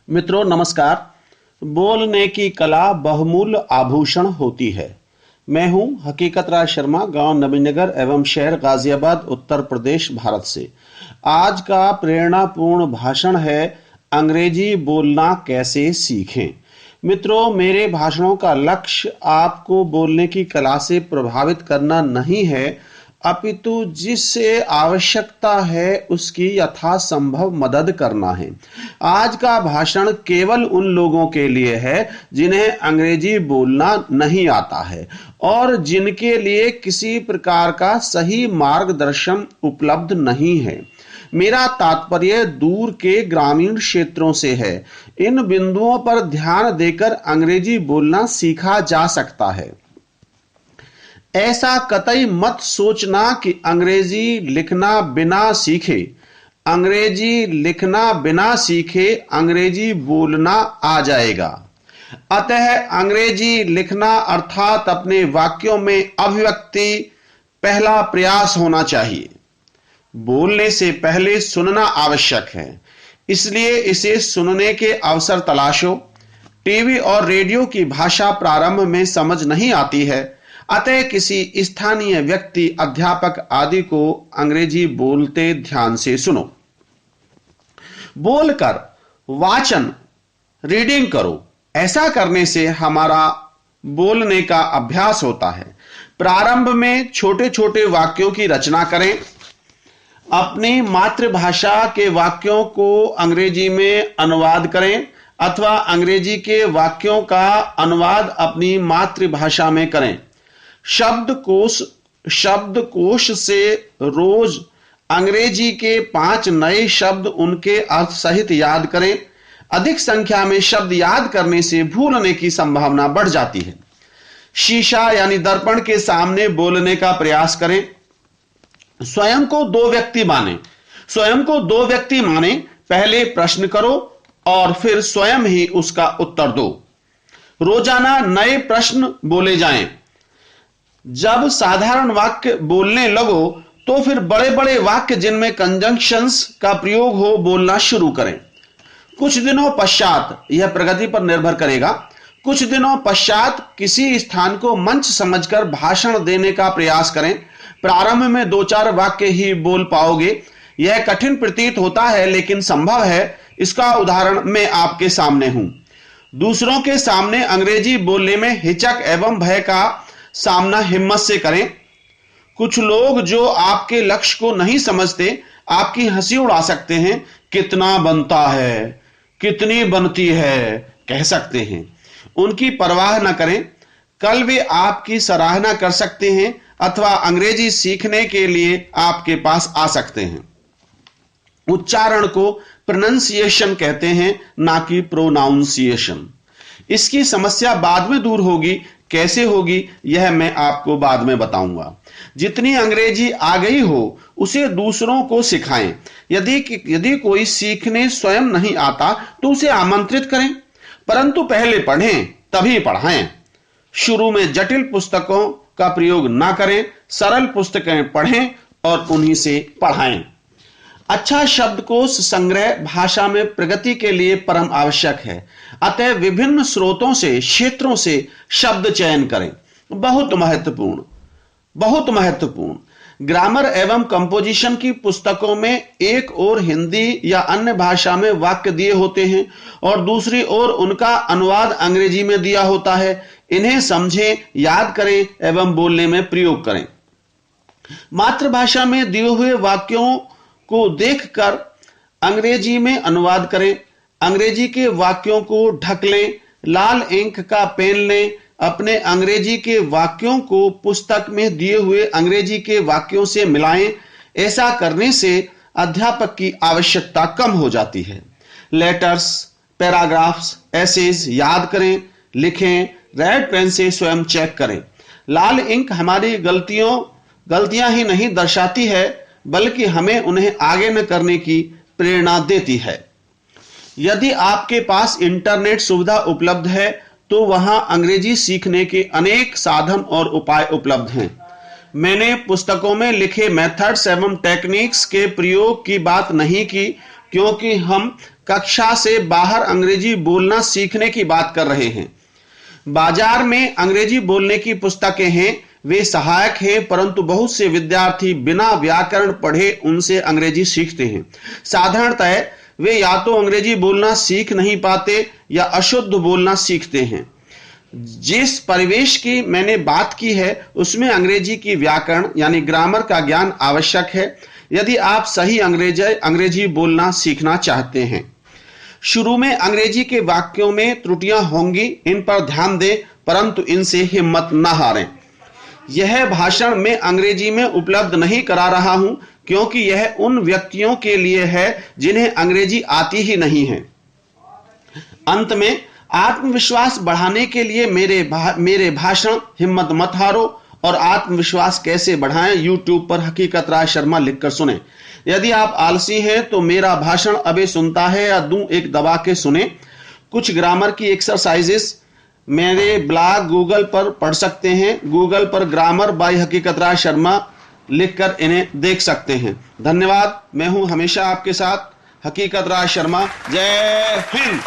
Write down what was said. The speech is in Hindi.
मित्रों नमस्कार। बोलने की कला बहुमूल्य आभूषण होती है। मैं हूं हकीकत राज शर्मा, गांव नबीनगर एवं शहर गाजियाबाद, उत्तर प्रदेश, भारत से। आज का प्रेरणापूर्ण भाषण है अंग्रेजी बोलना कैसे सीखें। मित्रों, मेरे भाषणों का लक्ष्य आपको बोलने की कला से प्रभावित करना नहीं है, अपितु जिससे आवश्यकता है उसकी यथासंभव मदद करना है। आज का भाषण केवल उन लोगों के लिए है जिन्हें अंग्रेजी बोलना नहीं आता है और जिनके लिए किसी प्रकार का सही मार्गदर्शन उपलब्ध नहीं है। मेरा तात्पर्य दूर के ग्रामीण क्षेत्रों से है। इन बिंदुओं पर ध्यान देकर अंग्रेजी बोलना सीखा जा सकता है। ऐसा कतई मत सोचना कि अंग्रेजी लिखना बिना सीखे अंग्रेजी बोलना आ जाएगा। अतः अंग्रेजी लिखना अर्थात अपने वाक्यों में अभिव्यक्ति पहला प्रयास होना चाहिए। बोलने से पहले सुनना आवश्यक है, इसलिए इसे सुनने के अवसर तलाशो। टीवी और रेडियो की भाषा प्रारंभ में समझ नहीं आती है, अतः किसी स्थानीय व्यक्ति, अध्यापक आदि को अंग्रेजी बोलते ध्यान से सुनो। बोलकर वाचन रीडिंग करो। ऐसा करने से हमारा बोलने का अभ्यास होता है। प्रारंभ में छोटे छोटे वाक्यों की रचना करें। अपनी मातृभाषा के वाक्यों को अंग्रेजी में अनुवाद करें अथवा अंग्रेजी के वाक्यों का अनुवाद अपनी मातृभाषा में करें। शब्दकोश से रोज अंग्रेजी के 5 नए शब्द उनके अर्थ सहित याद करें। अधिक संख्या में शब्द याद करने से भूलने की संभावना बढ़ जाती है। शीशा यानी दर्पण के सामने बोलने का प्रयास करें। स्वयं को दो व्यक्ति माने। पहले प्रश्न करो और फिर स्वयं ही उसका उत्तर दो। रोजाना नए प्रश्न बोले जाएं। जब साधारण वाक्य बोलने लगो तो फिर बड़े बड़े वाक्य जिनमें कंजंक्शंस का प्रयोग हो बोलना शुरू करें। कुछ दिनों पश्चात, यह प्रगति पर निर्भर करेगा, कुछ दिनों पश्चात किसी स्थान को मंच समझकर भाषण देने का प्रयास करें। प्रारंभ में 2-4 वाक्य ही बोल पाओगे। यह कठिन प्रतीत होता है लेकिन संभव है। इसका उदाहरण मैं आपके सामने हूं। दूसरों के सामने अंग्रेजी बोलने में हिचक एवं भय का सामना हिम्मत से करें। कुछ लोग जो आपके लक्ष्य को नहीं समझते आपकी हंसी उड़ा सकते हैं। कितना बनता है, कितनी बनती है कह सकते हैं। उनकी परवाह न करें। कल वे आपकी सराहना कर सकते हैं अथवा अंग्रेजी सीखने के लिए आपके पास आ सकते हैं। उच्चारण को प्रोनंसिएशन कहते हैं, ना कि प्रोनाउंसिएशन। इसकी समस्या बाद में दूर होगी। कैसे होगी यह मैं आपको बाद में बताऊंगा। जितनी अंग्रेजी आ गई हो उसे दूसरों को सिखाएं। यदि कोई सीखने स्वयं नहीं आता तो उसे आमंत्रित करें, परंतु पहले पढ़ें तभी पढ़ाएं। शुरू में जटिल पुस्तकों का प्रयोग ना करें। सरल पुस्तकें पढ़ें और उन्हीं से पढ़ाएं। अच्छा शब्दकोश संग्रह भाषा में प्रगति के लिए परम आवश्यक है। अतः विभिन्न स्रोतों से, क्षेत्रों से शब्द चयन करें। बहुत महत्वपूर्ण। ग्रामर एवं कंपोजिशन की पुस्तकों में एक ओर हिंदी या अन्य भाषा में वाक्य दिए होते हैं और दूसरी ओर उनका अनुवाद अंग्रेजी में दिया होता है। इन्हें समझें, याद करें एवं बोलने में प्रयोग करें। मातृभाषा में दिए हुए वाक्यों को देखकर अंग्रेजी में अनुवाद करें। अंग्रेजी के वाक्यों को ढक लें। लाल इंक का पेन लें। अपने अंग्रेजी के वाक्यों को पुस्तक में दिए हुए अंग्रेजी के वाक्यों से मिलाएं। ऐसा करने से अध्यापक की आवश्यकता कम हो जाती है। लेटर्स, पैराग्राफ्स, एसेज याद करें, लिखें। रेड पेन से स्वयं चेक करें। लाल इंक हमारी गलतियां ही नहीं दर्शाती है, बल्कि हमें उन्हें आगे न करने की प्रेरणा देती है। यदि आपके पास इंटरनेट सुविधा उपलब्ध है तो वहां अंग्रेजी सीखने के अनेक साधन और उपाय उपलब्ध हैं। मैंने पुस्तकों में लिखे मेथड्स एवं टेक्निक्स के प्रयोग की बात नहीं की, क्योंकि हम कक्षा से बाहर अंग्रेजी बोलना सीखने की बात कर रहे हैं। बाजार में अंग्रेजी बोलने की पुस्तकें हैं, वे सहायक हैं, परंतु बहुत से विद्यार्थी बिना व्याकरण पढ़े उनसे अंग्रेजी सीखते हैं। साधारणतः वे या तो अंग्रेजी बोलना सीख नहीं पाते या अशुद्ध बोलना सीखते हैं। जिस परिवेश की मैंने बात की है उसमें अंग्रेजी की व्याकरण यानी ग्रामर का ज्ञान आवश्यक है यदि आप सही अंग्रेजी बोलना सीखना चाहते हैं। शुरू में अंग्रेजी के वाक्यों में त्रुटियां होंगी, इन पर ध्यान दें, परंतु इनसे हिम्मत न हारें। यह भाषण मैं अंग्रेजी में उपलब्ध नहीं करा रहा हूं क्योंकि यह उन व्यक्तियों के लिए है जिन्हें अंग्रेजी आती ही नहीं है। अंत में आत्मविश्वास बढ़ाने के लिए मेरे भाषण हिम्मत मत हारो और आत्मविश्वास कैसे बढ़ाएं यूट्यूब पर हकीकत राय शर्मा लिखकर सुने। यदि आप आलसी हैं तो मेरा भाषण अबे सुनता है या दूं एक दबा के सुने। कुछ ग्रामर की एक्सरसाइजेस मेरे ब्लॉग गूगल पर पढ़ सकते हैं। गूगल पर ग्रामर बाय हकीकत राय शर्मा लिखकर इन्हें देख सकते हैं। धन्यवाद। मैं हूं हमेशा आपके साथ हकीकत राय शर्मा। जय हिंद।